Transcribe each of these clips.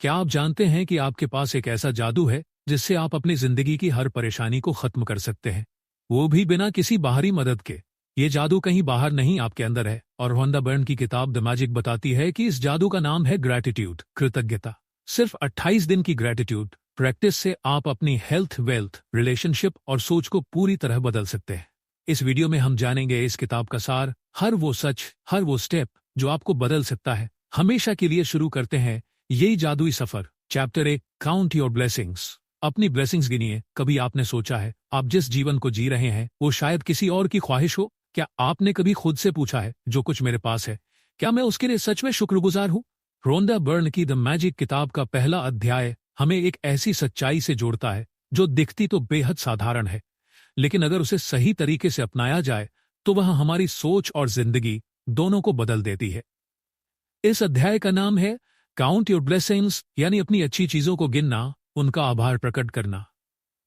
क्या आप जानते हैं कि आपके पास एक ऐसा जादू है जिससे आप अपनी जिंदगी की हर परेशानी को खत्म कर सकते हैं, वो भी बिना किसी बाहरी मदद के। ये जादू कहीं बाहर नहीं, आपके अंदर है। और रोंडा बर्न की किताब द मैजिक बताती है कि इस जादू का नाम है ग्रैटिट्यूड, कृतज्ञता। सिर्फ 28 दिन की ग्रैटिट्यूड प्रैक्टिस से आप अपनी हेल्थ, वेल्थ, रिलेशनशिप और सोच को पूरी तरह बदल सकते हैं। इस वीडियो में हम जानेंगे इस किताब का सार, हर वो सच, हर वो स्टेप जो आपको बदल सकता है हमेशा के लिए। शुरू करते हैं यही जादुई सफर। Chapter 1, count your blessings. अपनी ब्लेसिंग्स गिनिए। कभी आपने सोचा है आप जिस जीवन को जी रहे हैं वो शायद किसी और की ख्वाहिश हो? क्या आपने कभी खुद से पूछा है, जो कुछ मेरे पास है, क्या मैं उसके लिए सच में शुक्रगुजार हूं? रोंडा बर्न की द मैजिक किताब का पहला अध्याय हमें एक ऐसी सच्चाई से जोड़ता है जो दिखती तो बेहद साधारण है, लेकिन अगर उसे सही तरीके से अपनाया जाए तो वह हमारी सोच और जिंदगी दोनों को बदल देती है। इस अध्याय का नाम है काउंट योर ब्लेसिंग्स, यानी अपनी अच्छी चीजों को गिनना, उनका आभार प्रकट करना।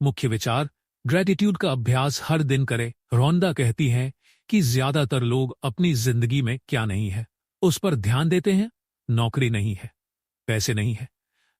मुख्य विचार, ग्रेटिट्यूड का अभ्यास हर दिन करें। रोंडा कहती हैं कि ज्यादातर लोग अपनी जिंदगी में क्या नहीं है उस पर ध्यान देते हैं। नौकरी नहीं है, पैसे नहीं है,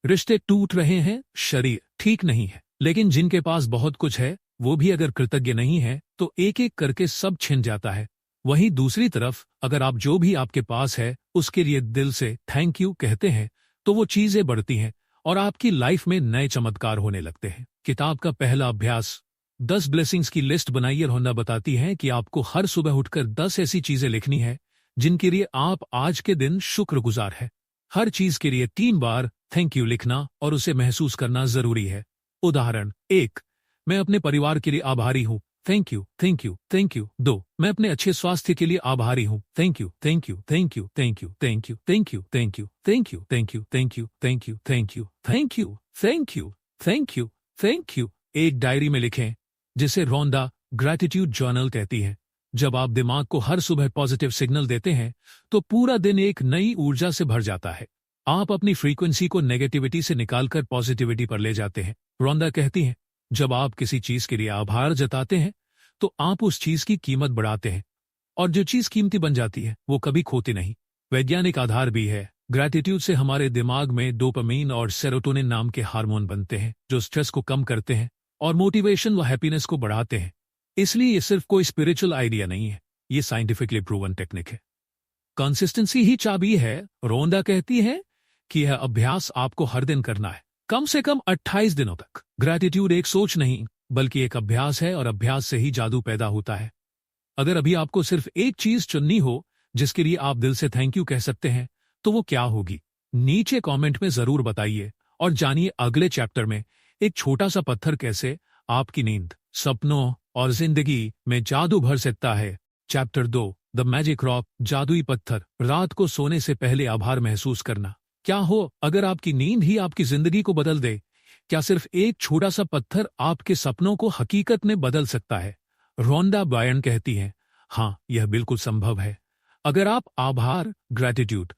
रिश्ते टूट रहे हैं, शरीर ठीक नहीं है। लेकिन जिनके पास बहुत कुछ है वो भी अगर कृतज्ञ नहीं है तो एक एक करके सब छिन जाता है। वहीं दूसरी तरफ अगर आप जो भी आपके पास है उसके लिए दिल से थैंक यू कहते हैं तो वो चीजें बढ़ती हैं और आपकी लाइफ में नए चमत्कार होने लगते हैं। किताब का पहला अभ्यास, 10 ब्लेसिंग्स की लिस्ट बनाइए। रोंडा बताती है कि आपको हर सुबह उठकर 10 ऐसी चीजें लिखनी है जिनके लिए आप आज के दिन शुक्रगुजार हैं। हर चीज के लिए 3 बार थैंक यू लिखना और उसे महसूस करना जरूरी है। उदाहरण 1, मैं अपने परिवार के लिए आभारी हूँ, thank you, thank you, thank you. 2, मैं अपने अच्छे स्वास्थ्य के लिए आभारी हूँ, thank you, thank you, thank you, thank you, thank you, thank you, thank you, thank you, thank you, thank you, thank you, thank you, thank you, thank you, thank you, thank you. एक diary में लिखें, जिसे रोंडा gratitude journal कहती है। जब आप दिमाग को हर सुबह पॉजिटिव सिग्नल देते हैं तो पूरा दिन एक नई ऊर्जा से भर जाता है। आप अपनी फ्रीक्वेंसी को नेगेटिविटी से निकालकर पॉजिटिविटी पर ले जाते हैं। रोंडा कहती हैं, जब आप किसी चीज के लिए आभार जताते हैं तो आप उस चीज की कीमत बढ़ाते हैं, और जो चीज कीमती बन जाती है वो कभी खोती नहीं। वैज्ञानिक आधार भी है। ग्रैटिट्यूड से हमारे दिमाग में डोपामीन और सेरोटोनिन नाम के हार्मोन बनते हैं जो स्ट्रेस को कम करते हैं और मोटिवेशन व हैप्पीनेस को बढ़ाते हैं। इसलिए ये सिर्फ कोई स्पिरिचुअल आइडिया नहीं है, ये साइंटिफिकली प्रूवन टेक्निक है। कंसिस्टेंसी ही चाबी है। रोंडा कहती है कि यह अभ्यास आपको हर दिन करना है, कम से कम 28 दिनों तक। ग्रैटिट्यूड एक सोच नहीं बल्कि एक अभ्यास है और अभ्यास से ही जादू पैदा होता है। अगर अभी आपको सिर्फ एक चीज चुननी हो जिसके लिए आप दिल से थैंक यू कह सकते हैं तो वो क्या होगी? नीचे कमेंट में जरूर बताइए। और जानिए अगले चैप्टर में एक छोटा सा पत्थर कैसे आपकी नींद, सपनों और जिंदगी में जादू भर सकता है। चैप्टर 2, द मैजिक रॉक, जादुई पत्थर। रात को सोने से पहले आभार महसूस करना। क्या हो अगर आपकी नींद ही आपकी जिंदगी को बदल दे? क्या सिर्फ एक छोटा सा पत्थर आपके सपनों को हकीकत में बदल सकता है? रोंडा बर्न कहती हैं, हाँ, यह बिल्कुल संभव है अगर आप आभार, ग्रैटिट्यूड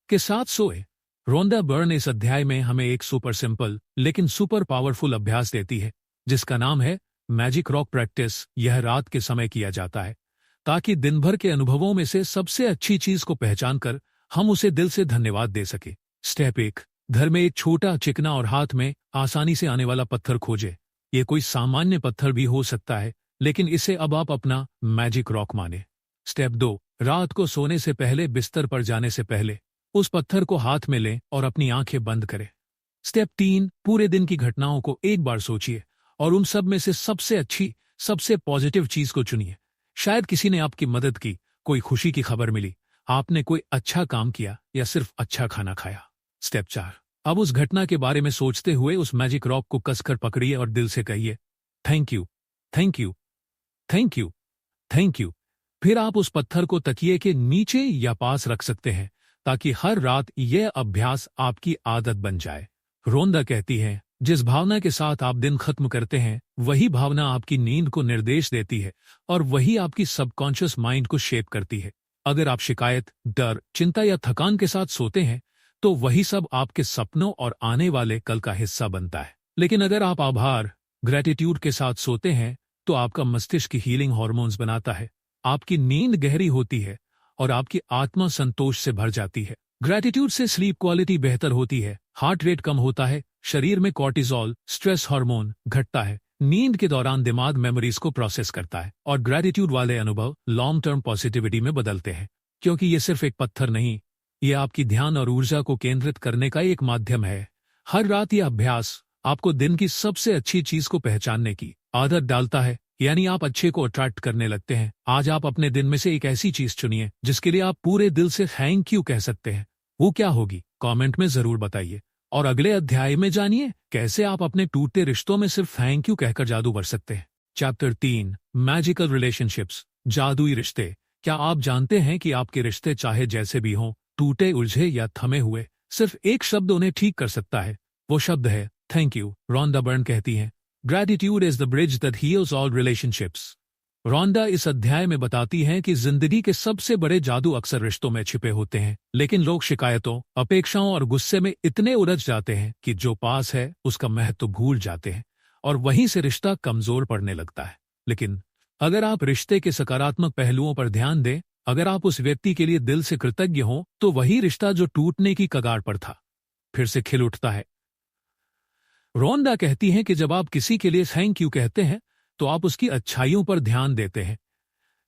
के साथ सोए। रोंडा बर्न इस अध्याय में हमें एक सुपर सिंपल लेकिन सुपर पावरफुल अभ्यास देती है जिसका नाम है मैजिक रॉक प्रैक्टिस। यह रात के समय किया जाता है ताकि दिन भर के अनुभवों में से सबसे अच्छी चीज को पहचान कर हम उसे दिल से धन्यवाद दे सके। स्टेप 1, घर में एक छोटा, चिकना और हाथ में आसानी से आने वाला पत्थर खोजें। ये कोई सामान्य पत्थर भी हो सकता है, लेकिन इसे अब आप अपना मैजिक रॉक माने। स्टेप 2, रात को सोने से पहले बिस्तर पर जाने से पहले उस पत्थर को हाथ में लें और अपनी आंखें बंद करें। स्टेप 3, पूरे दिन की घटनाओं को एक बार सोचिए और उन सब में से सबसे अच्छी, सबसे पॉजिटिव चीज को चुनिए। शायद किसी ने आपकी मदद की, कोई खुशी की खबर मिली, आपने कोई अच्छा काम किया या सिर्फ अच्छा खाना खाया। स्टेप 4, अब उस घटना के बारे में सोचते हुए उस मैजिक रॉक को कसकर पकड़िए और दिल से कहिए, thank you, thank you, thank you, thank you. फिर आप उस पत्थर को तकिए के नीचे या पास रख सकते हैं ताकि हर रात यह अभ्यास आपकी आदत बन जाए। रोंडा कहती है, जिस भावना के साथ आप दिन खत्म करते हैं वही भावना आपकी नींद को निर्देश देती है और वही आपकी सबकॉन्शियस माइंड को शेप करती है। अगर आप शिकायत, डर, चिंता या थकान के साथ सोते हैं तो वही सब आपके सपनों और आने वाले कल का हिस्सा बनता है। लेकिन अगर आप आभार, ग्रैटिट्यूड के साथ सोते हैं तो आपका मस्तिष्क हीलिंग हार्मोन्स बनाता है, आपकी नींद गहरी होती है और आपकी आत्मा संतोष से भर जाती है। ग्रैटिट्यूड से स्लीप क्वालिटी बेहतर होती है, हार्ट रेट कम होता है, शरीर में कॉर्टिजोल स्ट्रेस हार्मोन घटता है, नींद के दौरान दिमाग मेमोरीज को प्रोसेस करता है और ग्रैटिट्यूड वाले अनुभव लॉन्ग टर्म पॉजिटिविटी में बदलते हैं। क्योंकि ये सिर्फ एक पत्थर नहीं, ये आपकी ध्यान और ऊर्जा को केंद्रित करने का एक माध्यम है। हर रात यह अभ्यास आपको दिन की सबसे अच्छी चीज को पहचानने की आदत डालता है, यानी आप अच्छे को अट्रैक्ट करने लगते हैं। आज आप अपने दिन में से एक ऐसी चीज चुनिए जिसके लिए आप पूरे दिल से थैंक यू कह सकते हैं। वो क्या होगी, कमेंट में जरूर बताइए। और अगले अध्याय में जानिए कैसे आप अपने टूटते रिश्तों में सिर्फ थैंक यू कहकर जादू कर सकते हैं। चैप्टर 3, मैजिकल रिलेशनशिप्स, जादुई रिश्ते। क्या आप जानते हैं कि आपके रिश्ते चाहे जैसे भी हों, टूटे उलझे या थमे हुए, सिर्फ एक शब्द उन्हें ठीक कर सकता है। वो शब्द है थैंक यू। रोंडा बर्न कहती हैं, gratitude is the bridge that heals all relationships. Rhonda इस अध्याय में बताती हैं कि जिंदगी के सबसे बड़े जादू अक्सर रिश्तों में छिपे होते हैं, लेकिन लोग शिकायतों, अपेक्षाओं और गुस्से में इतने उलझ जाते हैं कि जो पास है उसका महत्व भूल जाते हैं और वहीं से रिश्ता कमजोर पड़ने लगता है। लेकिन अगर आप रिश्ते के सकारात्मक पहलुओं पर ध्यान दें, अगर आप उस व्यक्ति के लिए दिल से कृतज्ञ हों, तो वही रिश्ता जो टूटने की कगार पर था फिर से खिल उठता है। रोंडा कहती हैं कि जब आप किसी के लिए थैंक यू कहते हैं तो आप उसकी अच्छाइयों पर ध्यान देते हैं,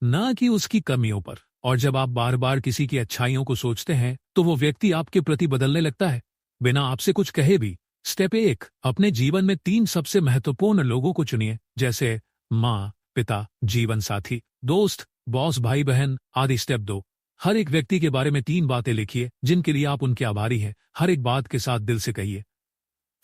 ना कि उसकी कमियों पर। और जब आप बार बार किसी की अच्छाइयों को सोचते हैं तो वो व्यक्ति आपके प्रति बदलने लगता है, बिना आपसे कुछ कहे भी। स्टेप 1, अपने जीवन में 3 सबसे महत्वपूर्ण लोगों को चुनिए, जैसे माँ, पिता, जीवन साथी, दोस्त, बॉस, भाई बहन आदि। स्टेप 2, हर एक व्यक्ति के बारे में 3 बातें लिखिए जिनके लिए आप उनके आभारी हैं। हर एक बात के साथ दिल से कहिए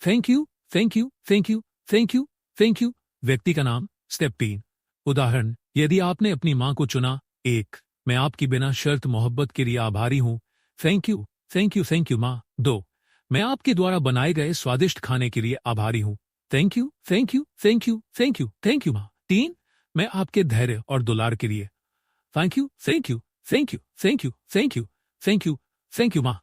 thank you, thank you, thank you, thank you, thank you. व्यक्ति का नाम। स्टेप 3, उदाहरण, यदि आपने अपनी मां को चुना, 1, मैं आपकी बिना शर्त मोहब्बत के लिए आभारी हूं, thank you, thank you, thank you मां। 2, मैं आपके द्वारा बनाए गए स्वादिष्ट खाने के लिए आभारी हूं, thank you, thank you, thank you, thank you, thank you मां। 3, मैं आपके धैर्य और दुलार के लिए, thank you, thank you, thank you, thank you, thank you, thank you, thank you मां।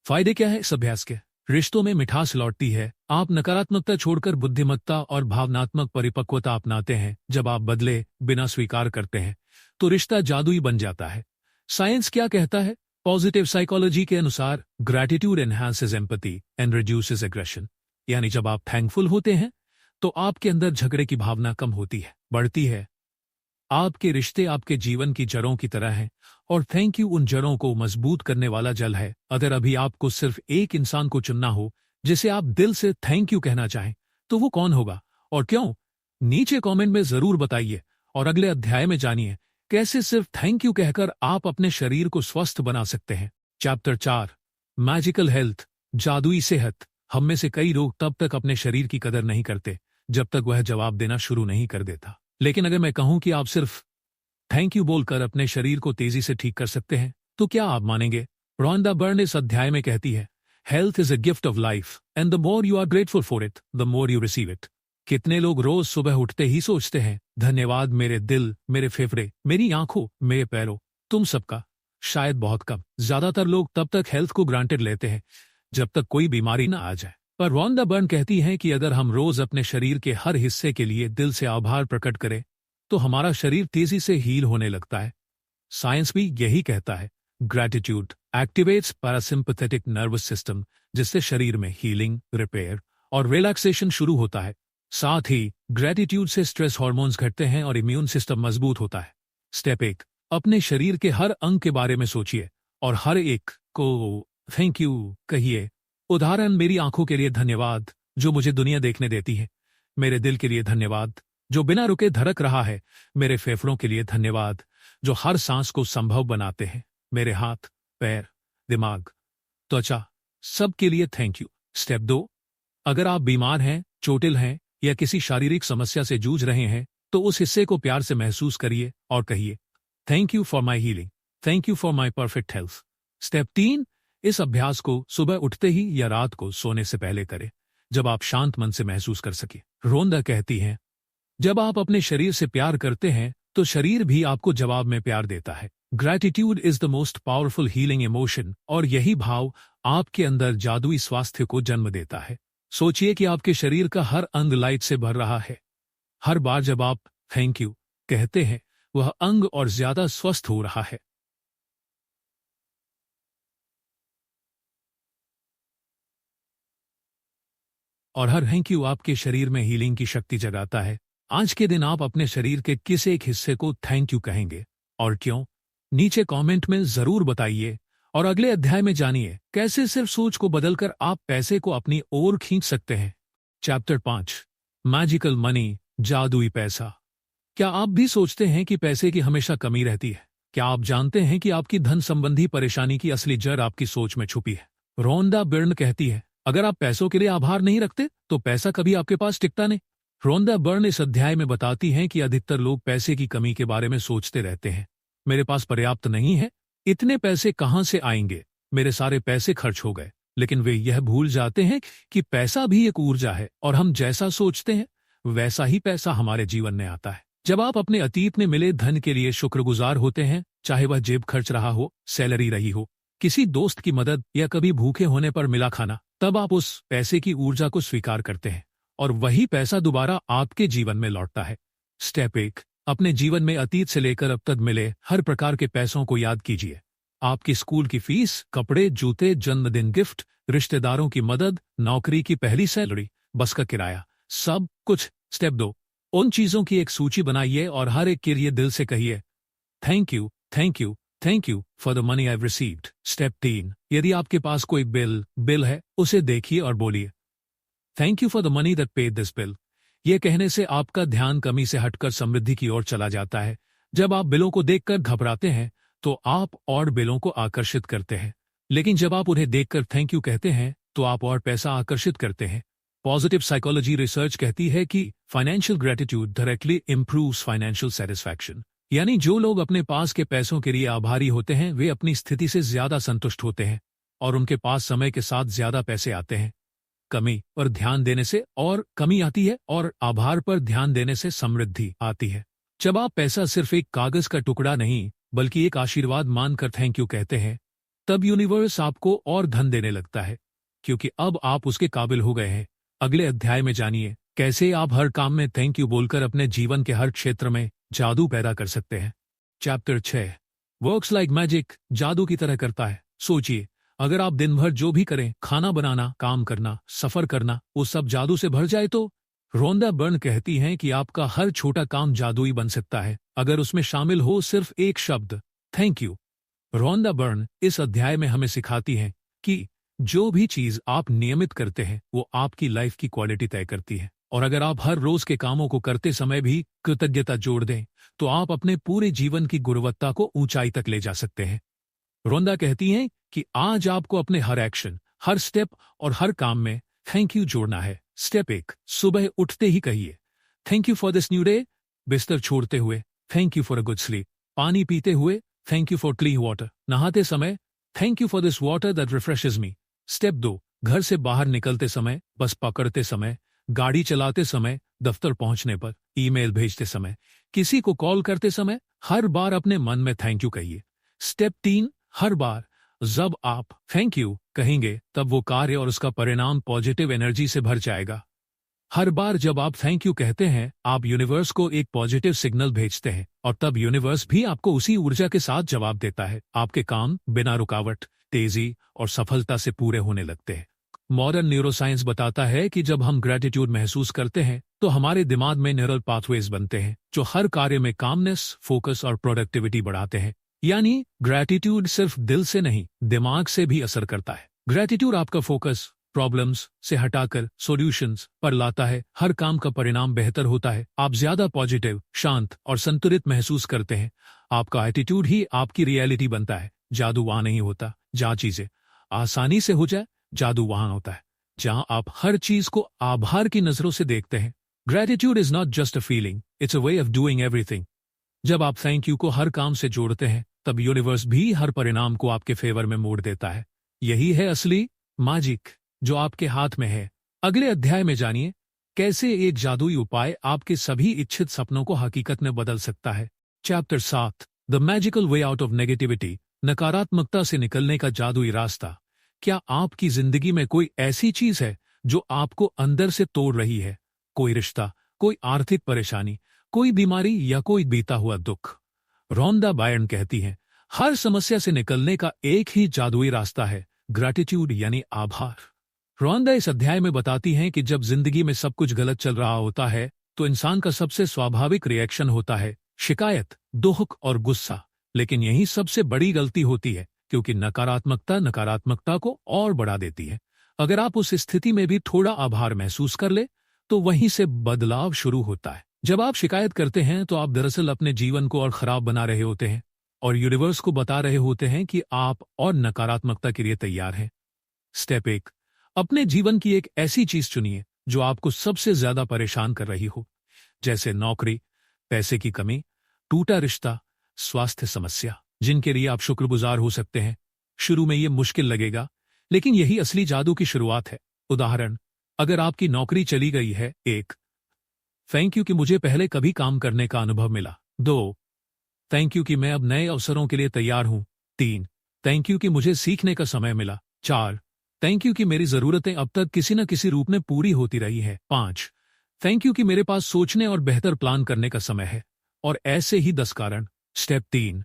फायदे क्या है इस अभ्यास के? रिश्तों में मिठास लौटती है, आप नकारात्मकता छोड़कर बुद्धिमत्ता और भावनात्मक परिपक्वता अपनाते हैं। जब आप बदले बिना स्वीकार करते हैं तो रिश्ता जादुई बन जाता है। साइंस क्या कहता है? पॉजिटिव साइकोलॉजी के अनुसार gratitude enhances empathy and reduces aggression, यानी जब आप थैंकफुल होते हैं तो आपके अंदर झगड़े की भावना कम होती है, बढ़ती है। आपके रिश्ते आपके जीवन की जड़ों की तरह हैं और थैंक यू उन जड़ों को मजबूत करने वाला जल है। अगर अभी आपको सिर्फ एक इंसान को चुनना हो जिसे आप दिल से थैंक यू कहना चाहें, तो वो कौन होगा और क्यों? नीचे कमेंट में जरूर बताइए। और अगले अध्याय में जानिए कैसे सिर्फ थैंक यू कहकर आप अपने शरीर को स्वस्थ बना सकते हैं। चैप्टर 4, मैजिकल हेल्थ, जादुई सेहत। हम में से कई लोग तब तक अपने शरीर की कदर नहीं करते जब तक वह जवाब देना शुरू नहीं कर देता। लेकिन अगर मैं कहूं कि आप सिर्फ थैंक यू बोलकर अपने शरीर को तेजी से ठीक कर सकते हैं, तो क्या आप मानेंगे? रोंडा बर्न इस अध्याय में कहती है, health is a gift of life and the more you are grateful for it, the more you receive it. कितने लोग रोज सुबह उठते ही सोचते हैं, धन्यवाद मेरे दिल, मेरे फेफड़े, मेरी आंखों, मेरे पैरों, तुम सबका? शायद बहुत कम। ज्यादातर लोग तब तक हेल्थ को ग्रांटेड लेते हैं जब तक कोई बीमारी ना आ जाए। पर रोंडा बर्न कहती हैं कि अगर हम रोज अपने शरीर के हर हिस्से के लिए दिल से आभार प्रकट करें तो हमारा शरीर तेजी से हील होने लगता है। साइंस भी यही कहता है। Gratitude activates parasympathetic nervous system, जिससे शरीर में हीलिंग, रिपेयर और रिलैक्सेशन शुरू होता है। साथ ही ग्रैटिट्यूड से स्ट्रेस हार्मोन्स घटते हैं और इम्यून सिस्टम मजबूत होता है। स्टेप 1, अपने शरीर के हर अंग के बारे में सोचिए और हर एक को थैंक यू कहिए। उदाहरण, मेरी आंखों के लिए धन्यवाद जो मुझे दुनिया देखने देती है, मेरे दिल के लिए धन्यवाद जो बिना रुके धड़क रहा है, मेरे फेफड़ों के लिए धन्यवाद जो हर सांस को संभव बनाते हैं, मेरे हाथ, पैर, दिमाग, त्वचा, सब के लिए थैंक यू। स्टेप 2, अगर आप बीमार हैं, चोटिल हैं या किसी शारीरिक समस्या से जूझ रहे हैं तो उस हिस्से को प्यार से महसूस करिए और कहिए thank you for my healing, thank you for my perfect health. Step 3, इस अभ्यास को सुबह उठते ही या रात को सोने से पहले करें, जब आप शांत मन से महसूस कर सके। रोंडा कहती हैं, जब आप अपने शरीर से प्यार करते हैं तो शरीर भी आपको जवाब में प्यार देता है। Gratitude is the most powerful healing emotion, और यही भाव आपके अंदर जादुई स्वास्थ्य को जन्म देता है। सोचिए कि आपके शरीर का हर अंग लाइट से भर रहा है। हर बार जब आप थैंक यू कहते हैं, वह अंग और ज्यादा स्वस्थ हो रहा है। और हर थैंक यू आपके शरीर में हीलिंग की शक्ति जगाता है। आज के दिन आप अपने शरीर के किस एक हिस्से को थैंक यू कहेंगे और क्यों? नीचे कमेंट में जरूर बताइए। और अगले अध्याय में जानिए कैसे सिर्फ सोच को बदलकर आप पैसे को अपनी ओर खींच सकते हैं। चैप्टर 5, मैजिकल मनी, जादुई पैसा। क्या आप भी सोचते हैं कि पैसे की हमेशा कमी रहती है? क्या आप जानते हैं कि आपकी धन संबंधी परेशानी की असली जड़ आपकी सोच में छुपी है? रोंडा बर्न कहती है, अगर आप पैसों के लिए आभार नहीं रखते तो पैसा कभी आपके पास टिकता नहीं। रोंडा बर्न इस अध्याय में बताती हैं कि अधिकतर लोग पैसे की कमी के बारे में सोचते रहते हैं। मेरे पास पर्याप्त नहीं है, इतने पैसे कहां से आएंगे, मेरे सारे पैसे खर्च हो गए। लेकिन वे यह भूल जाते हैं कि पैसा भी एक ऊर्जा है और हम जैसा सोचते हैं वैसा ही पैसा हमारे जीवन में आता है। जब आप अपने अतीत में मिले धन के लिए शुक्रगुजार होते हैं, चाहे वह जेब खर्च रहा हो, सैलरी रही हो, किसी दोस्त की मदद या कभी भूखे होने पर मिला खाना, तब आप उस पैसे की ऊर्जा को स्वीकार करते हैं और वही पैसा दोबारा आपके जीवन में लौटता है। स्टेप 1, अपने जीवन में अतीत से लेकर अब तक मिले हर प्रकार के पैसों को याद कीजिए। आपकी स्कूल की फीस, कपड़े, जूते, जन्मदिन गिफ्ट, रिश्तेदारों की मदद, नौकरी की पहली सैलरी, बस का किराया, सब कुछ। स्टेप 2, उन चीजों की एक सूची बनाइए और हर एक के लिए दिल से कहिए, thank you, thank you, thank you for the money I have received. Step 3, यदि आपके पास कोई बिल है, उसे देखिए और बोलिए, thank you for the money that paid this bill. यह कहने से आपका ध्यान कमी से हटकर समृद्धि की ओर चला जाता है। जब आप बिलों को देखकर घबराते हैं तो आप और बिलों को आकर्षित करते हैं, लेकिन जब आप उन्हें देखकर थैंक यू कहते हैं तो आप और पैसा आकर्षित करते हैं। पॉजिटिव साइकोलॉजी रिसर्च कहती है कि financial gratitude directly improves financial satisfaction, यानी जो लोग अपने पास के पैसों के लिए आभारी होते हैं वे अपनी स्थिति से ज्यादा संतुष्ट होते हैं और उनके पास समय के साथ ज्यादा पैसे आते हैं। कमी पर ध्यान देने से और कमी आती है और आभार पर ध्यान देने से समृद्धि आती है। जब आप पैसा सिर्फ एक कागज का टुकड़ा नहीं बल्कि एक आशीर्वाद मानकर थैंक यू कहते हैं, तब यूनिवर्स आपको और धन देने लगता है, क्योंकि अब आप उसके काबिल हो गए हैं। अगले अध्याय में जानिए कैसे आप हर काम में थैंक यू बोलकर अपने जीवन के हर क्षेत्र में जादू पैदा कर सकते हैं। चैप्टर 6, वर्क्स लाइक मैजिक, जादू की तरह करता है। सोचिए, अगर आप दिन भर जो भी करें, खाना बनाना, काम करना, सफर करना, वो सब जादू से भर जाए तो? रोंडा बर्न कहती हैं कि आपका हर छोटा काम जादुई बन सकता है अगर उसमें शामिल हो सिर्फ एक शब्द, थैंक यू। रोंडा बर्न इस अध्याय में हमें सिखाती हैं कि जो भी चीज आप नियमित करते हैं वो आपकी लाइफ की क्वालिटी तय करती है, और अगर आप हर रोज के कामों को करते समय भी कृतज्ञता जोड़ दें तो आप अपने पूरे जीवन की गुणवत्ता को ऊंचाई तक ले जा सकते हैं। रोंडा कहती हैं कि आज आपको अपने हर एक्शन, हर स्टेप और हर काम में थैंक यू जोड़ना है। स्टेप 1, सुबह उठते ही कहिए, thank you for this new day. बिस्तर छोड़ते हुए, thank you for a good sleep. पानी पीते हुए, thank you for clean water. नहाते समय, thank you for this water that refreshes me. Step 2, घर से बाहर निकलते समय, बस पकड़ते समय, गाड़ी चलाते समय, दफ्तर पहुंचने पर, ईमेल भेजते समय, किसी को कॉल करते समय, हर बार अपने मन में थैंक यू कहिए। स्टेप 3, हर बार जब आप थैंक यू कहेंगे तब वो कार्य और उसका परिणाम पॉजिटिव एनर्जी से भर जाएगा। हर बार जब आप थैंक यू कहते हैं आप यूनिवर्स को एक पॉजिटिव सिग्नल भेजते हैं और तब यूनिवर्स भी आपको उसी ऊर्जा के साथ जवाब देता है। आपके काम बिना रुकावट, तेजी और सफलता से पूरे होने लगते हैं। मॉडर्न न्यूरोसाइंस बताता है कि जब हम ग्रेटिट्यूड महसूस करते हैं तो हमारे दिमाग में न्यूरल पाथवेज बनते हैं जो हर कार्य में कामनेस, फोकस और प्रोडक्टिविटी बढ़ाते हैं। यानी ग्रेटिट्यूड सिर्फ दिल से नहीं, दिमाग से भी असर करता है। ग्रेटिट्यूड आपका फोकस प्रॉब्लम्स से हटाकर सॉल्यूशंस पर लाता है। हर काम का परिणाम बेहतर होता है। आप ज्यादा पॉजिटिव, शांत और संतुलित महसूस करते हैं। आपका एटीट्यूड ही आपकी रियलिटी बनता है। जादू वहां नहीं होता जहां चीजें आसानी से हो जाए, जादू वहां होता है जहां आप हर चीज को आभार की नजरों से देखते हैं। Gratitude is not just a feeling, it's a way of doing everything. जब आप थैंक यू को हर काम से जोड़ते हैं तब यूनिवर्स भी हर परिणाम को आपके फेवर में मोड़ देता है। यही है असली मैजिक जो आपके हाथ में है। अगले अध्याय में जानिए कैसे एक जादुई उपाय आपके सभी इच्छित सपनों को हकीकत में बदल सकता है। Chapter 7, the magical way out of negativity, नकारात्मकता से निकलने का जादुई रास्ता। क्या आपकी जिंदगी में कोई ऐसी चीज है जो आपको अंदर से तोड़ रही है? कोई रिश्ता, कोई आर्थिक परेशानी, कोई बीमारी या कोई बीता हुआ दुख? रोंडा बर्न कहती हैं, हर समस्या से निकलने का एक ही जादुई रास्ता है, ग्रैटिट्यूड यानी आभार। रोंदा इस अध्याय में बताती हैं कि जब जिंदगी में सब कुछ गलत चल रहा होता है तो इंसान का सबसे स्वाभाविक रिएक्शन होता है शिकायत, दुख और गुस्सा। लेकिन यही सबसे बड़ी गलती होती है, क्योंकि नकारात्मकता नकारात्मकता को और बढ़ा देती है। अगर आप उस स्थिति में भी थोड़ा आभार महसूस कर ले तो वहीं से बदलाव शुरू होता है। जब आप शिकायत करते हैं तो आप दरअसल अपने जीवन को और खराब बना रहे होते हैं और यूनिवर्स को बता रहे होते हैं कि आप और नकारात्मकता के लिए तैयार हैं। स्टेप 1, अपने जीवन की एक ऐसी चीज चुनिए जो आपको सबसे ज्यादा परेशान कर रही हो, जैसे नौकरी, पैसे की कमी, टूटा रिश्ता, स्वास्थ्य समस्या, जिनके लिए आप शुक्रगुजार हो सकते हैं। शुरू में ये मुश्किल लगेगा, लेकिन यही असली जादू की शुरुआत है। उदाहरण, अगर आपकी नौकरी चली गई है, 1, थैंक यू कि मुझे पहले कभी काम करने का अनुभव मिला। 2, थैंक यू कि मैं अब नए अवसरों के लिए तैयार हूं। 3, थैंक यू कि मुझे सीखने का समय मिला। 4, थैंक यू कि मेरी जरूरतें अब तक किसी न किसी रूप में पूरी होती रही है। 5, थैंक यू कि मेरे पास सोचने और बेहतर प्लान करने का समय है। और ऐसे ही 10 कारण। स्टेप 3,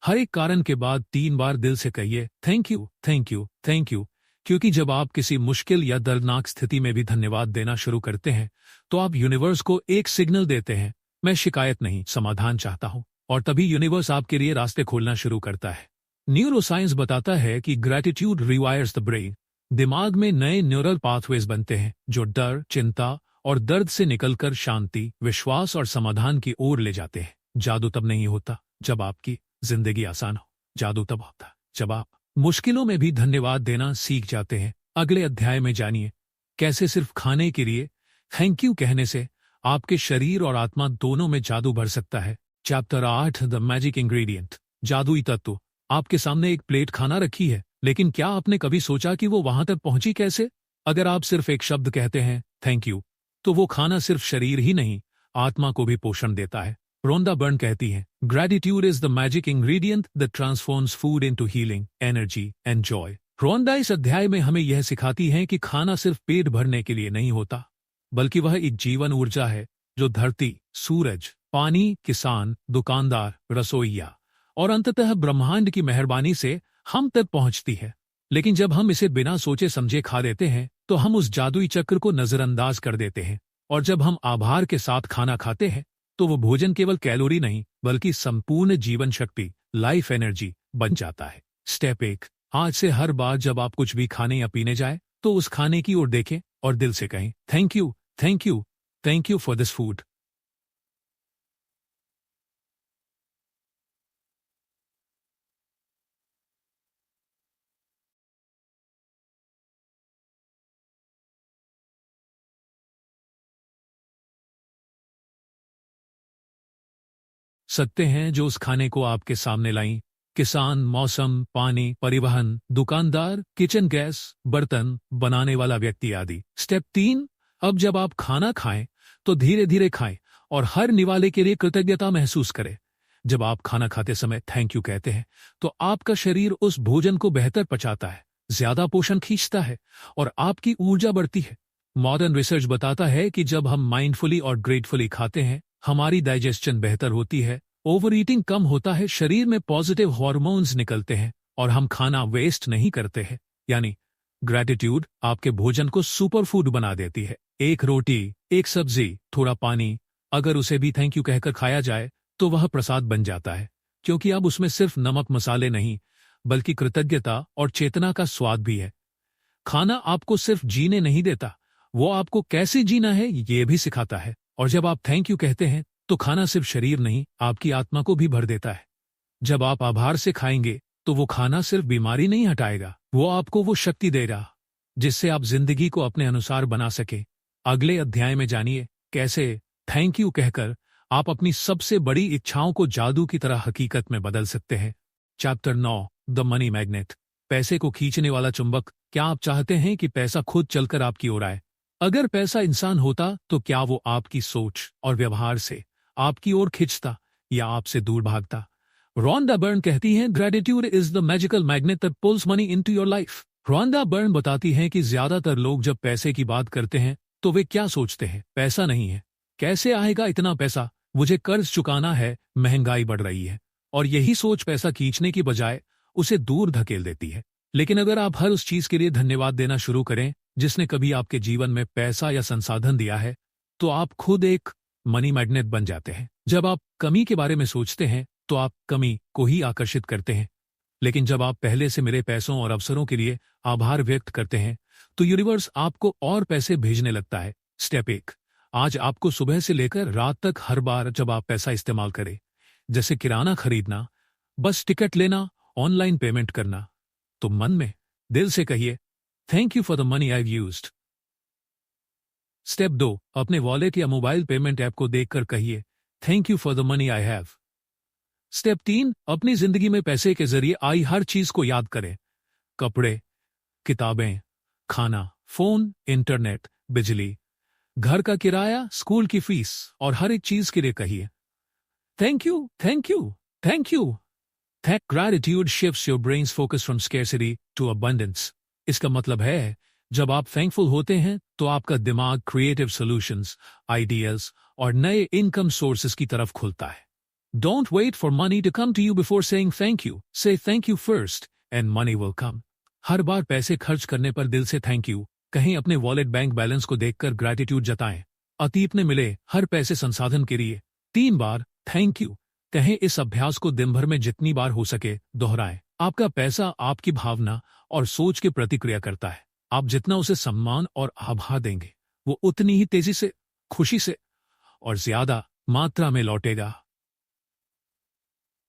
हर एक कारण के बाद 3 बार दिल से कहिए thank you, thank you, thank you. क्योंकि जब आप किसी मुश्किल या दर्दनाक स्थिति में भी धन्यवाद देना शुरू करते हैं तो आप यूनिवर्स को एक सिग्नल देते हैं, मैं शिकायत नहीं, समाधान चाहता हूं। और तभी यूनिवर्स आपके लिए रास्ते खोलना शुरू करता है। न्यूरोसाइंस बताता है कि ग्रैटिट्यूड रिवायर्स द ब्रेन। दिमाग में नए न्यूरल पाथवेज बनते हैं जो डर, चिंता और दर्द से निकलकर शांति, विश्वास और समाधान की ओर ले जाते हैं। जादू तब नहीं होता जब आपकी जिंदगी आसान हो, जादू तब होता जब आप मुश्किलों में भी धन्यवाद देना सीख जाते हैं। अगले अध्याय में जानिए कैसे सिर्फ खाने के लिए थैंक यू कहने से आपके शरीर और आत्मा दोनों में जादू भर सकता है। चैप्टर 8, द मैजिक इंग्रेडिएंट, जादुई तत्व। आपके सामने एक प्लेट खाना रखी है, लेकिन क्या आपने कभी सोचा कि वो वहां तक पहुंची कैसे? अगर आप सिर्फ एक शब्द कहते हैं थैंक यू, तो वो खाना सिर्फ शरीर ही नहीं, आत्मा को भी पोषण देता है। रोंदा बर्न कहती हैं, gratitude is the magic ingredient that transforms food into healing, energy and joy. Rhonda इस अध्याय में हमें यह सिखाती हैं कि खाना सिर्फ पेट भरने के लिए नहीं होता, बल्कि वह एक जीवन ऊर्जा है जो धरती, सूरज, पानी, किसान, दुकानदार, रसोइया और अंततः ब्रह्मांड की मेहरबानी से हम तक पहुंचती है। लेकिन जब हम इसे बिना सोचे समझे खा देते हैं तो हम उस जादुई चक्र को नजरअंदाज कर देते हैं। और जब हम आभार के साथ खाना खाते हैं तो वो भोजन केवल कैलोरी नहीं बल्कि संपूर्ण जीवन शक्ति, लाइफ एनर्जी बन जाता है। स्टेप 1, आज से हर बार जब आप कुछ भी खाने या पीने जाए तो उस खाने की ओर देखें और दिल से कहें thank you, thank you, thank you for this food. सत्य हैं जो उस खाने को आपके सामने लाई, किसान, मौसम, पानी, परिवहन, दुकानदार, किचन गैस, बर्तन, बनाने वाला व्यक्ति आदि। स्टेप 3, अब जब आप खाना खाएं तो धीरे धीरे खाएं और हर निवाले के लिए कृतज्ञता महसूस करें। जब आप खाना खाते समय थैंक यू कहते हैं तो आपका शरीर उस भोजन को बेहतर पचाता है, ज्यादा पोषण खींचता है और आपकी ऊर्जा बढ़ती है। मॉडर्न रिसर्च बताता है कि जब हम माइंडफुली और ग्रेटफुली खाते हैं हमारी डाइजेशन बेहतर होती है, ओवर ईटिंग कम होता है, शरीर में पॉजिटिव हार्मोन्स निकलते हैं और हम खाना वेस्ट नहीं करते हैं। यानी ग्रैटिट्यूड आपके भोजन को सुपर फूड बना देती है। एक रोटी, एक सब्जी, थोड़ा पानी, अगर उसे भी थैंक यू कहकर खाया जाए तो वह प्रसाद बन जाता है, क्योंकि अब उसमें सिर्फ नमक मसाले नहीं बल्कि कृतज्ञता और चेतना का स्वाद भी है। खाना आपको सिर्फ जीने नहीं देता, वो आपको कैसे जीना है ये भी सिखाता है। और जब आप थैंक यू कहते हैं तो खाना सिर्फ शरीर नहीं आपकी आत्मा को भी भर देता है। जब आप आभार से खाएंगे तो वो खाना सिर्फ बीमारी नहीं हटाएगा, वो आपको वो शक्ति देगा जिससे आप जिंदगी को अपने अनुसार बना सके। अगले अध्याय में जानिए कैसे थैंक यू कहकर आप अपनी सबसे बड़ी इच्छाओं को जादू की तरह हकीकत में बदल सकते हैं। चैप्टर 9, द मनी मैग्नेट, पैसे को खींचने वाला चुंबक। क्या आप चाहते हैं कि पैसा खुद चलकर आपकी ओर आए? अगर पैसा इंसान होता तो क्या वो आपकी सोच और व्यवहार से आपकी ओर खिंचता या आपसे दूर भागता? रोंदा बर्न कहती हैं, gratitude is the magical magnet that pulls money into your life. Rhonda Byrne बताती हैं कि ज्यादातर लोग जब पैसे की बात करते हैं तो वे क्या सोचते हैं? पैसा नहीं है, कैसे आएगा इतना पैसा, मुझे कर्ज चुकाना है, महंगाई बढ़ रही है। और यही सोच पैसा खींचने की बजाय उसे दूर धकेल देती है। लेकिन अगर आप हर उस चीज के लिए धन्यवाद देना शुरू करें जिसने कभी आपके जीवन में पैसा या संसाधन दिया है, तो आप खुद एक मनी मैग्नेट बन जाते हैं। जब आप कमी के बारे में सोचते हैं तो आप कमी को ही आकर्षित करते हैं, लेकिन जब आप पहले से मिले पैसों और अवसरों के लिए आभार व्यक्त करते हैं तो यूनिवर्स आपको और पैसे भेजने लगता है। स्टेप 1, आज आपको सुबह से लेकर रात तक हर बार जब आप पैसा इस्तेमाल करें, जैसे किराना खरीदना, बस टिकट लेना, ऑनलाइन पेमेंट करना, तो मन में दिल से कहिए, thank you for the money I used. Step 2, अपने वॉलेट या मोबाइल पेमेंट ऐप को देखकर कहिए, thank you for the money I have. Step 3, अपनी जिंदगी में पैसे के जरिए आई हर चीज को याद करें, कपड़े, किताबें, खाना, फोन, इंटरनेट, बिजली, घर का किराया, स्कूल की फीस और हर एक चीज के लिए कहिए, thank you, thank you, thank you. Gratitude shifts your brain's focus from scarcity to abundance. इसका मतलब है, जब आप थैंकफुल होते हैं तो आपका दिमाग क्रिएटिव सॉल्यूशंस, आइडियाज और नए इनकम सोर्सेस की तरफ खुलता है। Don't wait for money to come to you before saying thank you. Say thank you first and money will come. हर बार पैसे खर्च करने पर दिल से थैंक यू कहीं, अपने वॉलेट बैंक बैलेंस को देखकर ग्रैटिट्यूड जताएं। अतीत में मिले हर पैसे संसाधन के लिए 3 बार थैंक यू कहें। इस अभ्यास को दिन भर में जितनी बार हो सके दोहराएं। आपका पैसा आपकी भावना और सोच की प्रतिक्रिया करता है। आप जितना उसे सम्मान और आभार देंगे, वो उतनी ही तेजी से, खुशी से और ज्यादा मात्रा में लौटेगा।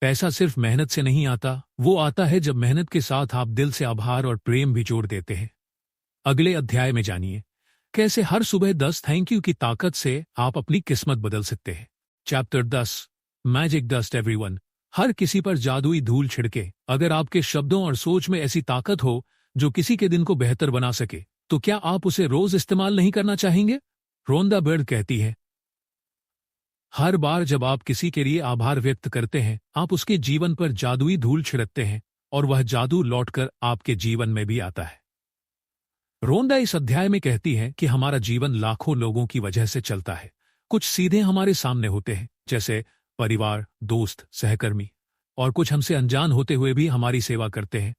पैसा सिर्फ मेहनत से नहीं आता, वो आता है जब मेहनत के साथ आप दिल से आभार और प्रेम भी जोड़ देते हैं। अगले अध्याय में जानिए कैसे हर सुबह 10 थैंक यू की ताकत से आप अपनी किस्मत बदल सकते हैं। Chapter 10, magic dust everyone. हर किसी पर जादुई धूल छिड़के। अगर आपके शब्दों और सोच में ऐसी ताकत हो जो किसी के दिन को बेहतर बना सके, तो क्या आप उसे रोज इस्तेमाल नहीं करना चाहेंगे? रोंदा बर्ड कहती है, हर बार जब आप किसी के लिए आभार व्यक्त करते हैं, आप उसके जीवन पर जादुई धूल छिड़कते हैं और वह जादू लौटकर आपके जीवन में भी आता है। रोंदा इस अध्याय में कहती है कि हमारा जीवन लाखों लोगों की वजह से चलता है। कुछ सीधे हमारे सामने होते हैं, जैसे परिवार, दोस्त, सहकर्मी, और कुछ हमसे अनजान होते हुए भी हमारी सेवा करते हैं,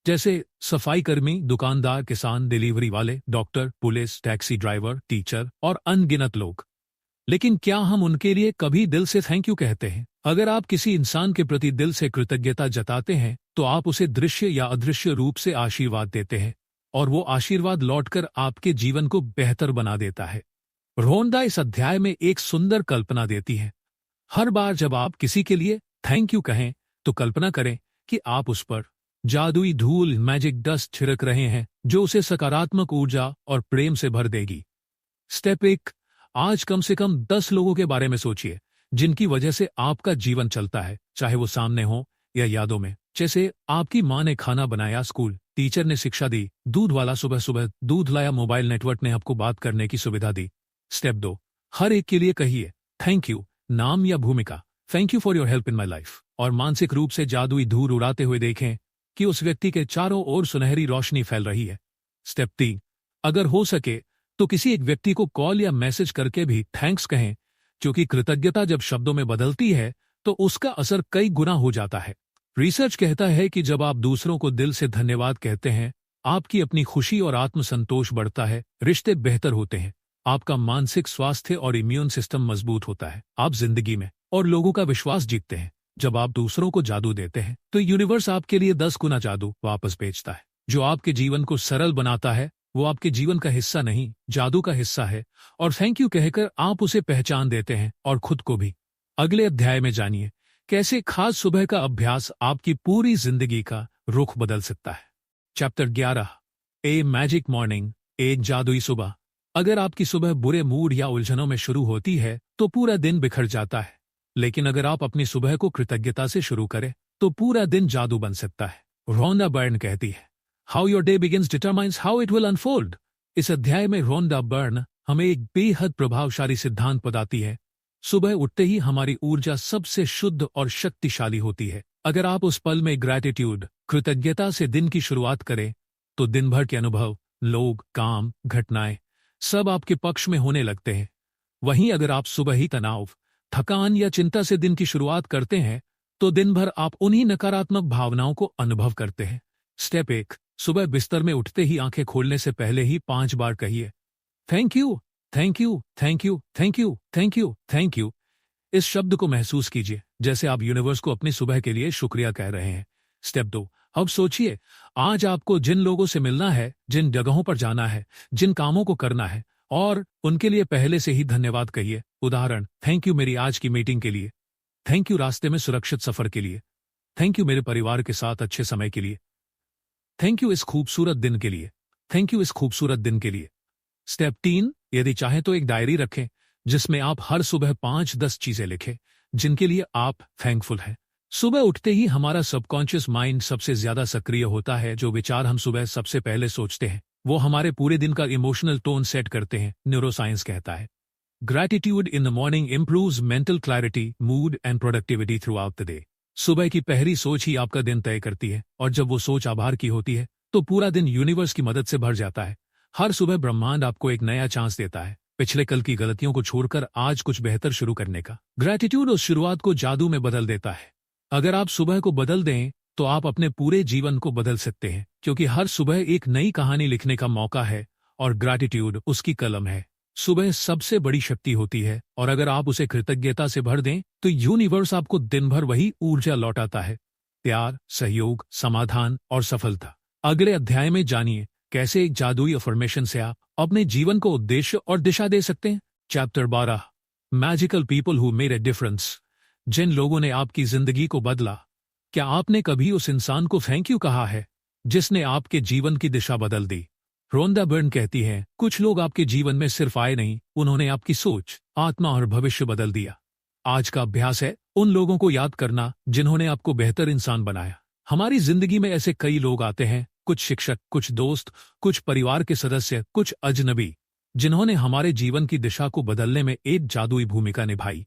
जैसे सफाई कर्मी, दुकानदार, किसान, डिलीवरी वाले, doctor, police, taxi driver, teacher और अनगिनत लोग। लेकिन क्या हम उनके लिए कभी दिल से थैंक यू कहते हैं? अगर आप किसी इंसान के प्रति दिल से कृतज्ञता जताते हैं तो आप उसे दृश्य या अदृश्य रूप से आशीर्वाद देते हैं और वो आशीर्वाद लौटकर आपके जीवन को बेहतर बना देता है। रोंदा इस अध्याय में एक सुंदर कल्पना देती है। हर बार जब आप किसी के लिए थैंक यू कहें तो कल्पना करें कि आप उस पर जादुई धूल, मैजिक डस्ट छिड़क रहे हैं जो उसे सकारात्मक ऊर्जा और प्रेम से भर देगी। स्टेप 1, आज कम से कम 10 लोगों के बारे में सोचिए जिनकी वजह से आपका जीवन चलता है, चाहे वो सामने हो या यादों में। जैसे आपकी माँ ने खाना बनाया, स्कूल टीचर ने शिक्षा दी, दूध वाला सुबह सुबह दूध लाया, मोबाइल नेटवर्क ने आपको बात करने की सुविधा दी। स्टेप 2, हर एक के लिए कहिए थैंक यू, नाम या भूमिका, thank you for your help in my life, और मानसिक रूप से जादुई धूल उड़ाते हुए देखें कि उस व्यक्ति के चारों ओर सुनहरी रोशनी फैल रही है। स्टेप 3, अगर हो सके तो किसी एक व्यक्ति को कॉल या मैसेज करके भी थैंक्स कहें, क्योंकि कृतज्ञता जब शब्दों में बदलती है तो उसका असर कई गुना हो जाता है। रिसर्च कहता है कि जब आप दूसरों को दिल से धन्यवाद कहते हैं, आपकी अपनी खुशी और आत्मसंतोष बढ़ता है, रिश्ते बेहतर होते हैं, आपका मानसिक स्वास्थ्य और इम्यून सिस्टम मजबूत होता है, आप जिंदगी में और लोगों का विश्वास जीतते हैं। जब आप दूसरों को जादू देते हैं तो यूनिवर्स आपके लिए 10 गुना जादू वापस भेजता है। जो आपके जीवन को सरल बनाता है वो आपके जीवन का हिस्सा नहीं, जादू का हिस्सा है, और थैंक यू कहकर आप उसे पहचान देते हैं और खुद को भी। अगले अध्याय में जानिए कैसे खास सुबह का अभ्यास आपकी पूरी जिंदगी का रुख बदल सकता है। चैप्टर 11, ए मैजिक मॉर्निंग, एक जादुई सुबह। अगर आपकी सुबह बुरे मूड या उलझनों में शुरू होती है तो पूरा दिन बिखर जाता है, लेकिन अगर आप अपनी सुबह को कृतज्ञता से शुरू करें तो पूरा दिन जादू बन सकता है। रोंदा बर्न कहती है, how your day begins determines how it will unfold. इस अध्याय में रोंदा बर्न हमें एक बेहद प्रभावशाली सिद्धांत बताती है। सुबह उठते ही हमारी ऊर्जा सबसे शुद्ध और शक्तिशाली होती है। अगर आप उस पल में ग्रैटिट्यूड, कृतज्ञता से दिन की शुरुआत करें तो दिन भर के अनुभव, लोग, काम, घटनाएं सब आपके पक्ष में होने लगते हैं। वहीं अगर आप सुबह ही तनाव, थकान या चिंता से दिन की शुरुआत करते हैं तो दिन भर आप उन्हीं नकारात्मक भावनाओं को अनुभव करते हैं। स्टेप 1, सुबह बिस्तर में उठते ही आंखें खोलने से पहले ही 5 बार कहिए, thank you, thank you, thank you, thank you, thank you, thank you. इस शब्द को महसूस कीजिए जैसे आप यूनिवर्स को अपनी सुबह के लिए शुक्रिया कह रहे हैं। स्टेप 2, अब सोचिए, आज आपको जिन लोगों से मिलना है, जिन जगहों पर जाना है, जिन कामों को करना है, और उनके लिए पहले से ही धन्यवाद कहिए। उदाहरण, थैंक यू मेरी आज की मीटिंग के लिए, थैंक यू रास्ते में सुरक्षित सफर के लिए, थैंक यू मेरे परिवार के साथ अच्छे समय के लिए, थैंक यू इस खूबसूरत दिन के लिए, थैंक यू इस खूबसूरत दिन के लिए। स्टेप 3, यदि चाहें तो एक डायरी रखें जिसमें आप हर सुबह 5-10 चीजें लिखें जिनके लिए आप थैंकफुल हैं। सुबह उठते ही हमारा सबकॉन्शियस माइंड सबसे ज्यादा सक्रिय होता है। जो विचार हम सुबह सबसे पहले सोचते हैं वो हमारे पूरे दिन का इमोशनल टोन सेट करते हैं, न्यूरोसाइंस कहता है। Gratitude in the morning improves mental clarity, mood and productivity through out the day. सुबह की पहली सोच ही आपका दिन तय करती है, और जब वो सोच आभार की होती है तो पूरा दिन यूनिवर्स की मदद से भर जाता है। हर सुबह ब्रह्मांड आपको एक नया चांस देता है, पिछले कल की गलतियों को छोड़कर आज कुछ बेहतर शुरू करने का। ग्रैटिट्यूड उस शुरुआत को जादू में बदल देता है। अगर आप सुबह को बदल दें तो आप अपने पूरे जीवन को बदल सकते हैं, क्योंकि हर सुबह एक नई कहानी लिखने का मौका है और ग्रैटिट्यूड उसकी कलम है। सुबह सबसे बड़ी शक्ति होती है, और अगर आप उसे कृतज्ञता से भर दें तो यूनिवर्स आपको दिन भर वही ऊर्जा लौटाता है, प्यार, सहयोग, समाधान और सफलता। अगले अध्याय में जानिए कैसे एक जादुई अफर्मेशन से आप अपने जीवन को उद्देश्य और दिशा दे सकते हैं। Chapter 12, magical people who made a difference. जिन लोगों ने आपकी जिंदगी को बदला। क्या आपने कभी उस इंसान को थैंक यू कहा है जिसने आपके जीवन की दिशा बदल दी? रोंदा बर्न कहती है, कुछ लोग आपके जीवन में सिर्फ आए नहीं, उन्होंने आपकी सोच, आत्मा और भविष्य बदल दिया। आज का अभ्यास है उन लोगों को याद करना जिन्होंने आपको बेहतर इंसान बनाया। हमारी जिंदगी में ऐसे कई लोग आते हैं, कुछ शिक्षक, कुछ दोस्त, कुछ परिवार के सदस्य, कुछ अजनबी, जिन्होंने हमारे जीवन की दिशा को बदलने में एक जादुई भूमिका निभाई।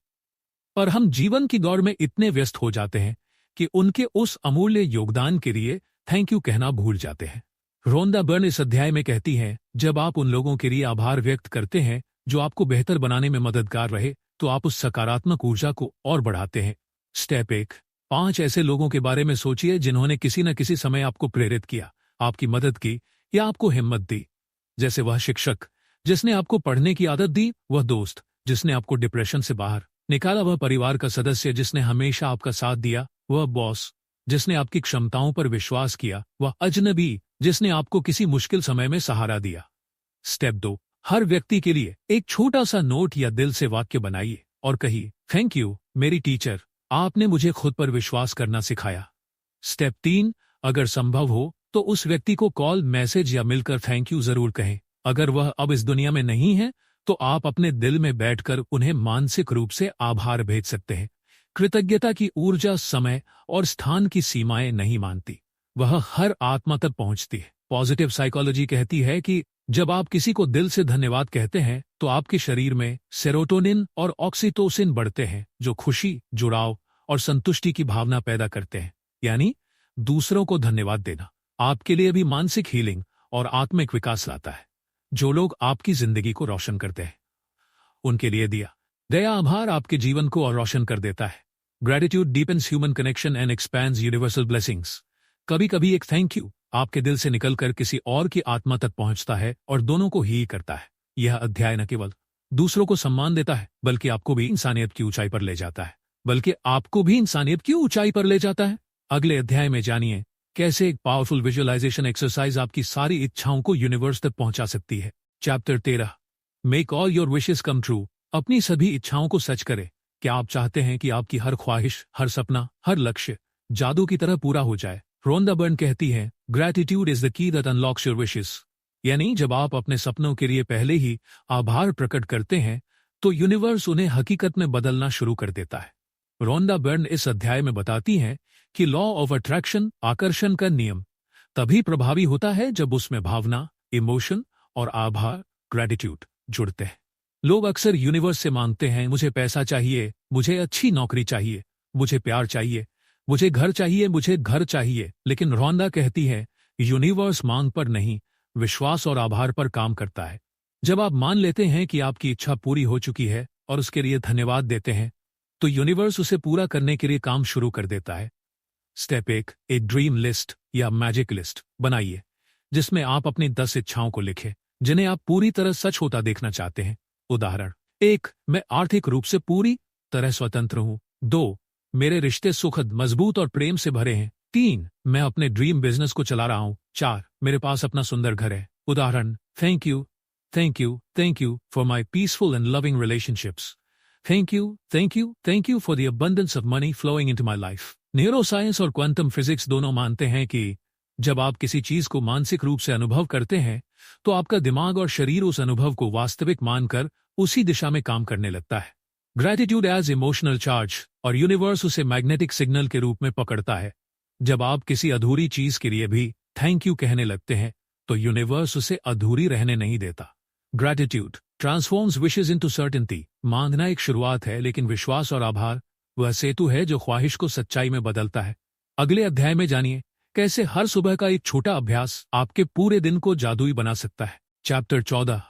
पर हम जीवन की दौड़ में इतने व्यस्त हो जाते हैं कि उनके उस अमूल्य योगदान के लिए थैंक यू कहना भूल जाते हैं। रोंदा बर्न इस अध्याय में कहती हैं, जब आप उन लोगों के लिए आभार व्यक्त करते हैं जो आपको बेहतर बनाने में मददगार रहे, तो आप उस सकारात्मक ऊर्जा को और बढ़ाते हैं। स्टेप 1, 5 ऐसे लोगों के बारे में सोचिए जिन्होंने किसी न किसी समय आपको प्रेरित किया, आपकी मदद की या आपको हिम्मत दी। जैसे वह शिक्षक जिसने आपको पढ़ने की आदत दी, वह दोस्त जिसने आपको डिप्रेशन से बाहर निकाला, वह परिवार का सदस्य जिसने हमेशा आपका साथ दिया, वह बॉस जिसने आपकी क्षमताओं पर विश्वास किया, वह अजनबी जिसने आपको किसी मुश्किल समय में सहारा दिया। स्टेप 2, हर व्यक्ति के लिए एक छोटा सा नोट या दिल से वाक्य बनाइए और कहिए, थैंक यू मेरी टीचर, आपने मुझे खुद पर विश्वास करना सिखाया। स्टेप 3, अगर संभव हो तो उस व्यक्ति को कॉल, मैसेज या मिलकर थैंक यू जरूर कहें। अगर वह अब इस दुनिया में नहीं है तो आप अपने दिल में बैठकर उन्हें मानसिक रूप से आभार भेज सकते हैं। कृतज्ञता की ऊर्जा समय और स्थान की सीमाएं नहीं मानती, वह हर आत्मा तक पहुंचती है। पॉजिटिव साइकोलॉजी कहती है कि जब आप किसी को दिल से धन्यवाद कहते हैं तो आपके शरीर में सेरोटोनिन और ऑक्सीटोसिन बढ़ते हैं, जो खुशी, जुड़ाव और संतुष्टि की भावना पैदा करते हैं। यानी दूसरों को धन्यवाद देना आपके लिए भी मानसिक हीलिंग और आत्मिक विकास लाता है। जो लोग आपकी जिंदगी को रोशन करते हैं उनके लिए दिया दया आभार आपके जीवन को और रोशन कर देता है। Gratitude deepens human connection and expands universal blessings. कभी कभी एक थैंक यू आपके दिल से निकलकर किसी और की आत्मा तक पहुंचता है और दोनों को हील करता है। यह अध्याय न केवल दूसरों को सम्मान देता है बल्कि आपको भी इंसानियत की ऊंचाई पर ले जाता है। अगले अध्याय में जानिए कैसे एक पावरफुल विजुअलाइजेशन एक्सरसाइज आपकी सारी इच्छाओं को यूनिवर्स तक पहुंचा सकती है। Chapter 13, make all your wishes come true. अपनी सभी इच्छाओं को सच करें। क्या आप चाहते हैं कि आपकी हर ख्वाहिश, हर सपना, हर लक्ष्य जादू की तरह पूरा हो जाए? रोंदा बर्न कहती है, gratitude is the key that unlocks your wishes. यानी जब आप अपने सपनों के लिए पहले ही आभार प्रकट करते हैं तो यूनिवर्स उन्हें हकीकत में बदलना शुरू कर देता है। रोंदा बर्न इस अध्याय में बताती हैं कि लॉ ऑफ अट्रैक्शन, आकर्षण का नियम, तभी प्रभावी होता है जब उसमें भावना, इमोशन और आभार, ग्रैटिट्यूड जुड़ते हैं। लोग अक्सर यूनिवर्स से मांगते हैं, मुझे पैसा चाहिए, मुझे अच्छी नौकरी चाहिए, मुझे प्यार चाहिए, मुझे घर चाहिए। लेकिन रोंदा कहती है, यूनिवर्स मांग पर नहीं, विश्वास और आभार पर काम करता है। जब आप मान लेते हैं कि आपकी इच्छा पूरी हो चुकी है और उसके लिए धन्यवाद देते हैं, तो यूनिवर्स उसे पूरा करने के लिए काम शुरू कर देता है। स्टेप 1, एक ड्रीम लिस्ट या मैजिक लिस्ट बनाइए। जिसमें आप अपनी 10 इच्छाओं को लिखें जिन्हें आप पूरी तरह सच होता देखना चाहते हैं। उदाहरण 1, मैं आर्थिक रूप से पूरी तरह स्वतंत्र हूँ। 2, मेरे रिश्ते सुखद, मजबूत और प्रेम से भरे हैं। 3, मैं अपने ड्रीम बिजनेस को चला रहा हूँ। 4, मेरे पास अपना सुंदर घर है। उदाहरण thank you for my peaceful and loving relationships. Thank you for the abundance of money flowing into my life. Neuroscience और क्वांटम फिजिक्स दोनों मानते हैं कि जब आप किसी चीज को मानसिक रूप से अनुभव करते हैं तो आपका दिमाग और शरीर उस अनुभव को वास्तविक मानकर उसी दिशा में काम करने लगता है। ग्रैटिट्यूड एज इमोशनल चार्ज और यूनिवर्स उसे मैग्नेटिक सिग्नल के रूप में पकड़ता है। जब आप किसी अधूरी चीज के लिए भी थैंक यू कहने लगते हैं तो यूनिवर्स उसे अधूरी रहने नहीं देता। Gratitude transforms wishes into certainty. मांगना एक शुरुआत है, लेकिन विश्वास और आभार वह सेतु है जो ख्वाहिश को सच्चाई में बदलता है। अगले अध्याय में जानिए कैसे हर सुबह का एक छोटा अभ्यास आपके पूरे दिन को जादुई बना सकता है। Chapter 14,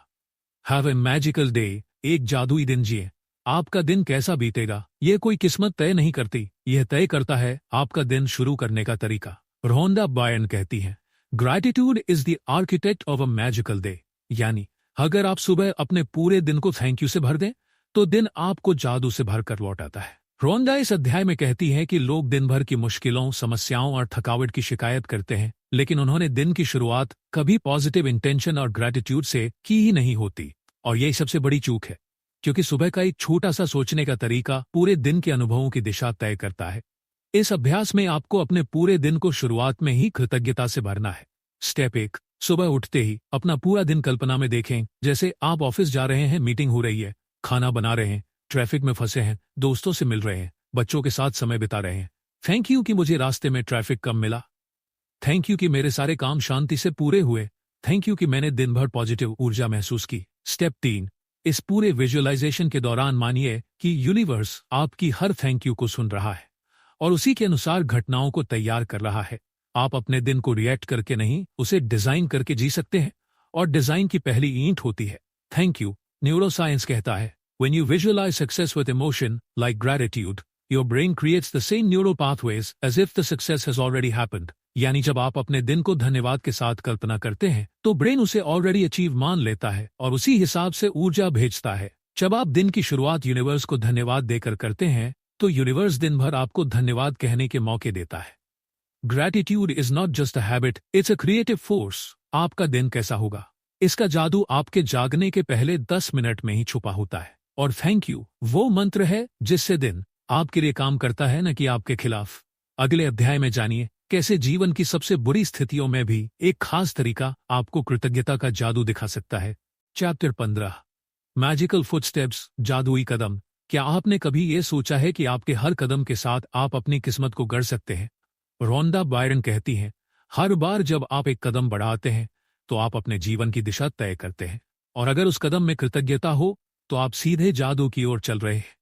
have a magical day. एक जादुई दिन जिए। आपका दिन कैसा बीतेगा यह कोई किस्मत तय नहीं करती, यह तय करता है आपका दिन शुरू करने का तरीका। रोंडा बायर्न कहती हैं, gratitude is the architect of a magical day. यानी अगर आप सुबह अपने पूरे दिन को थैंक यू से भर दें तो दिन आपको जादू से भरकर लौट आता है। रोंडा इस अध्याय में कहती है कि लोग दिन भर की मुश्किलों, समस्याओं और थकावट की शिकायत करते हैं, लेकिन उन्होंने दिन की शुरुआत कभी पॉजिटिव इंटेंशन और ग्रैटिट्यूड से की ही नहीं होती। और यही सबसे बड़ी चूक है, क्योंकि सुबह का एक छोटा सा सोचने का तरीका पूरे दिन के अनुभवों की दिशा तय करता है। इस अभ्यास में आपको अपने पूरे दिन को शुरुआत में ही कृतज्ञता से भरना है। स्टेप 1, सुबह उठते ही अपना पूरा दिन कल्पना में देखें, जैसे आप ऑफिस जा रहे हैं, मीटिंग हो रही है, खाना बना रहे हैं, ट्रैफिक में फंसे हैं, दोस्तों से मिल रहे हैं, बच्चों के साथ समय बिता रहे हैं। थैंक यू कि मुझे रास्ते में ट्रैफिक कम मिला। थैंक यू कि मेरे सारे काम शांति से पूरे हुए। थैंक यू कि मैंने दिन भर पॉजिटिव ऊर्जा महसूस की। स्टेप 3, इस पूरे विजुअलाइजेशन के दौरान मानिए कि यूनिवर्स आपकी हर थैंक यू को सुन रहा है और उसी के अनुसार घटनाओं को तैयार कर रहा है। आप अपने दिन को रिएक्ट करके नहीं, उसे डिजाइन करके जी सकते हैं, और डिजाइन की पहली ईंट होती है थैंक यू। न्यूरोसाइंस कहता है, when you visualize success with emotion like gratitude, your brain creates the same neural pathways as if the success has already happened। यानी जब आप अपने दिन को धन्यवाद के साथ कल्पना करते हैं तो ब्रेन उसे ऑलरेडी अचीव मान लेता है और उसी हिसाब से ऊर्जा भेजता है। जब आप दिन की शुरुआत यूनिवर्स को धन्यवाद देकर करते हैं तो यूनिवर्स दिन भर आपको धन्यवाद कहने के मौके देता है। Gratitude is not just a habit, it's a creative force. आपका दिन कैसा होगा, इसका जादू आपके जागने के पहले 10 मिनट में ही छुपा होता है। और थैंक यू वो मंत्र है जिससे दिन आपके लिए काम करता है, न कि आपके खिलाफ। अगले अध्याय में जानिए कैसे जीवन की सबसे बुरी स्थितियों में भी एक खास तरीका आपको कृतज्ञता का जादू दिखा सकता है। चैप्टर 15, मैजिकल फुटस्टेप्स, जादुई कदम। क्या आपने कभी ये सोचा है कि आपके हर कदम के साथ आप अपनी किस्मत को गढ़ सकते हैं? रोंडा बायर्न कहती हैं, हर बार जब आप एक कदम बढ़ाते हैं तो आप अपने जीवन की दिशा तय करते हैं, और अगर उस कदम में कृतज्ञता हो तो आप सीधे जादू की ओर चल रहे हैं।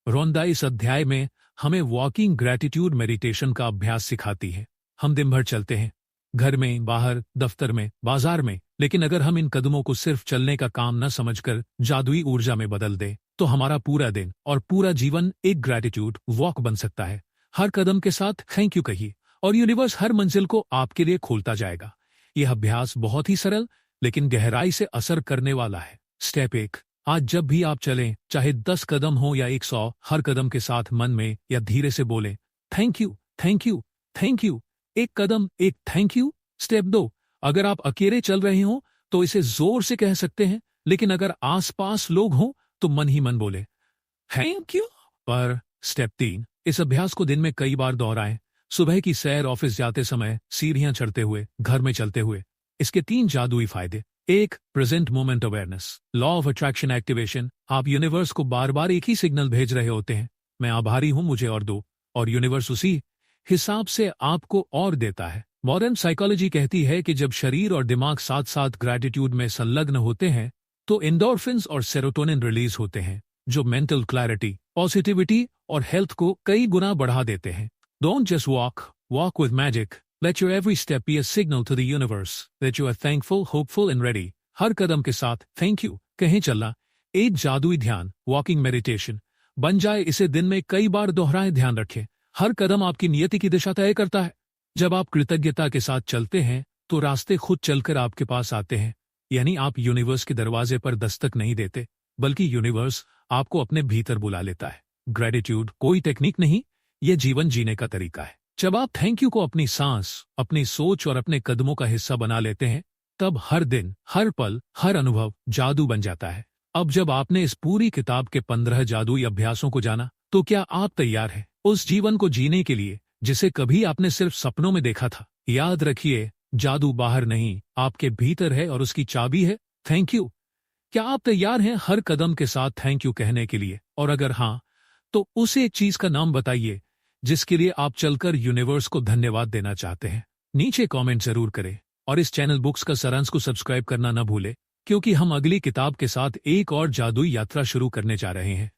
रोंडा इस अध्याय में हमें वॉकिंग ग्रैटिट्यूड मेडिटेशन का अभ्यास सिखाती है। हम दिन भर चलते हैं, घर में, बाहर, दफ्तर में, बाजार में, लेकिन अगर हम इन कदमों को सिर्फ चलने का काम न समझकर जादुई ऊर्जा में बदल दें तो हमारा पूरा दिन और पूरा जीवन एक ग्रैटिट्यूड वॉक बन सकता है। हर कदम के साथ थैंक यू कहिए और यूनिवर्स हर मंजिल को आपके लिए खोलता जाएगा। यह अभ्यास बहुत ही सरल लेकिन गहराई से असर करने वाला है। स्टेप 1, आज जब भी आप चलें, चाहे 10 कदम हो या 100, हर कदम के साथ मन में या धीरे से बोलें thank you, thank you, thank you. एक कदम, एक थैंक यू। स्टेप 2, अगर आप अकेले चल रहे हो तो इसे जोर से कह सकते हैं, लेकिन अगर आसपास लोग हों तो मन ही मन बोले थैंक यू। पर स्टेप 3, इस अभ्यास को दिन में कई बार दोहराएं। सुबह की सैर, ऑफिस जाते समय, सीढ़ियां चढ़ते हुए, घर में चलते हुए। इसके 3 जादुई फायदे। 1, present moment awareness, law of attraction activation. आप यूनिवर्स को बार बार एक ही सिग्नल भेज रहे होते हैं, मैं आभारी हूं, मुझे और दो, और यूनिवर्स उसी हिसाब से आपको और देता है। मॉडर्न साइकोलॉजी कहती है कि जब शरीर और दिमाग साथ साथ ग्रैटिट्यूड में संलग्न होते हैं तो एंडोर्फिन्स और सेरोटोनिन रिलीज होते हैं, जो मेंटल क्लैरिटी, पॉजिटिविटी और हेल्थ को कई गुना बढ़ा देते हैं। Don't just walk with magic. Let your every step be a signal to the universe that you are thankful, hopeful and ready। हर कदम के साथ थैंक यू कहें चलना एक जादुई ध्यान, वॉकिंग मेडिटेशन बन जाए। इसे दिन में कई बार दोहराएं। ध्यान रखें, हर कदम आपकी नियति की दिशा तय करता है। जब आप कृतज्ञता के साथ चलते हैं तो रास्ते खुद चलकर आपके पास आते हैं। यानी आप यूनिवर्स के दरवाजे पर दस्तक नहीं देते, बल्कि यूनिवर्स आपको अपने भीतर बुला लेता है। ग्रेटिट्यूड कोई टेक्निक नहीं, यह जीवन जीने का तरीका है। जब आप थैंक यू को अपनी सांस, अपनी सोच और अपने कदमों का हिस्सा बना लेते हैं, तब हर दिन, हर पल, हर अनुभव जादू बन जाता है। अब जब आपने इस पूरी किताब के 15 जादुई अभ्यासों को जाना, तो क्या आप तैयार हैं उस जीवन को जीने के लिए जिसे कभी आपने सिर्फ सपनों में देखा था? याद रखिए, जादू बाहर नहीं, आपके भीतर है और उसकी चाबी है थैंक यू। क्या आप तैयार हैं हर कदम के साथ थैंक यू कहने के लिए? और अगर हाँ, तो उस एक चीज का नाम बताइए जिसके लिए आप चलकर यूनिवर्स को धन्यवाद देना चाहते हैं। नीचे कमेंट जरूर करें और इस चैनल बुक्स का सारांश को सब्सक्राइब करना न भूलें, क्योंकि हम अगली किताब के साथ एक और जादुई यात्रा शुरू करने जा रहे हैं।